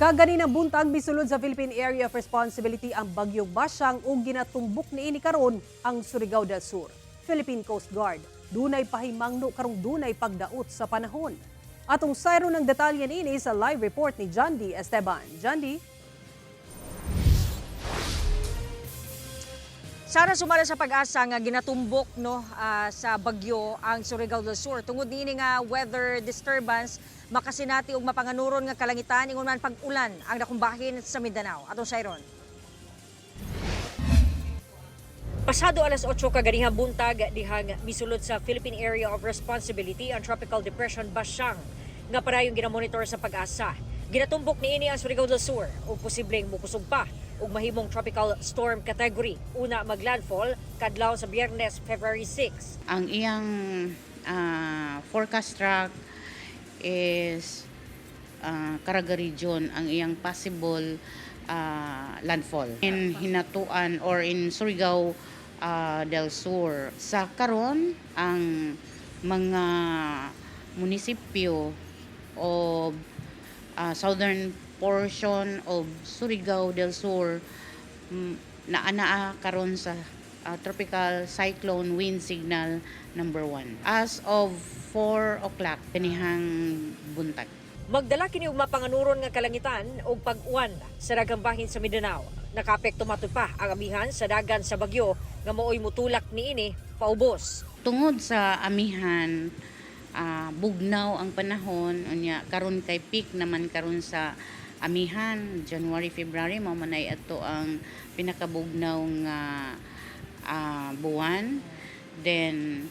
Kaganinang buntag misulod sa Philippine Area of Responsibility ang Bagyong Basyang ug ginatumbok niini karon ang Surigao del Sur. Philippine Coast Guard dunay pahimangno karong dunay pagdaot sa panahon. Atong sayro ng detalye niini sa live report ni Jandy Esteban. Jandy? Sara, sumala sa pag-asa nga ginatumbok sa bagyo ang Surigao del Sur. Tungod niini nga weather disturbance, makasinati og mapanganuron nga kalangitan ingon man pag-ulan ang nakumbahin sa Mindanao. Atong sayron. Pasado alas 8 kaganihang buntag dihang misulod sa Philippine Area of Responsibility ang Tropical Depression Basyang nga parayong ginamonitor sa pag-asa. Ginatumbok niini ang Surigao del Sur ug posibleng mukusog pa ug mahimong tropical storm category una maglandfall kadlaw sa Biyernes, February 6. Ang iyang forecast track is Caraga region ang iyang possible landfall. In Hinatuan or in Surigao del Sur. Sa karon ang mga munisipyo o southern portion of Surigao del Sur naa karon sa tropical cyclone wind signal number 1 as of 4 o'clock kanihang buntag. Magdala kini og mapanganuron nga kalangitan og pag-uwan sa daghang bahin sa Mindanao. Nakaapekto matud pa ang amihan sa dagan sa bagyo nga maoy mutulak niini paubos. Tungod sa amihan, bugnaw ang panahon unya karon kay peak naman karon sa amihan January, February mao man ay ato ang pinakabugnaw nga buwan. Then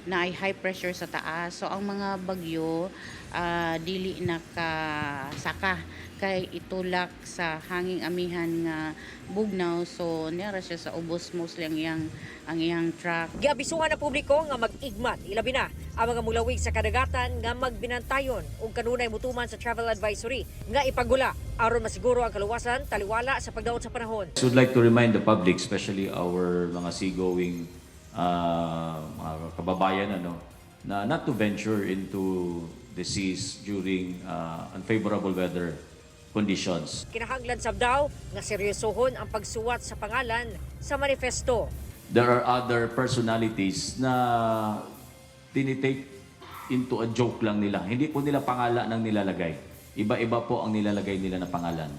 na ay high pressure sa taas. So ang mga bagyo dili nakasaka kay itulak sa hanging amihan nga bugnaw, so niara siya sa ubos mostly ang iyang track. Giabisuhan ang publiko nga mag-igmat ilabi na ang mga mulawig sa kadagatan nga magbinantayon ug kanunay mutuman sa travel advisory nga ipagula aron masiguro ang kaluwasan taliwala sa pagdaot sa panahon. I would like to remind the public, especially our mga seagoing mga kababayan na not to venture into the seas during unfavorable weather conditions. Kinahanglan sabdaw nga seryosohon ang pagsuwat sa pangalan sa manifesto. There are other personalities na tinitake into a joke lang nila. Hindi po nila pangalan ang nilalagay. Iba-iba po ang nilalagay nila na pangalan.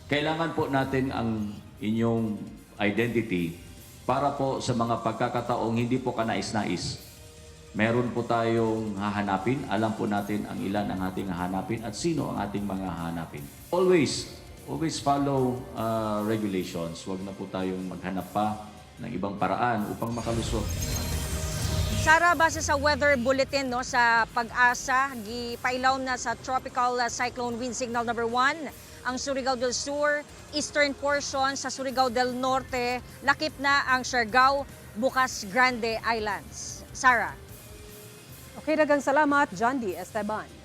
Kailangan po natin ang inyong identity para po sa mga pagkakataong hindi po kanais-nais. Meron po tayong hahanapin. Alam po natin ang ilan ang ating hahanapin at sino ang ating mga hahanapin. Always follow regulations. Huwag na po tayong maghanap pa ng ibang paraan upang makalusot. Sara, base sa weather bulletin sa pag-asa, gipailawom na sa tropical cyclone wind signal number 1 ang Surigao del Sur, eastern portion sa Surigao del Norte, lakip na ang Surigao, Bukas Grande Islands. Sara. Okay, daghang salamat, Jandy Esteban.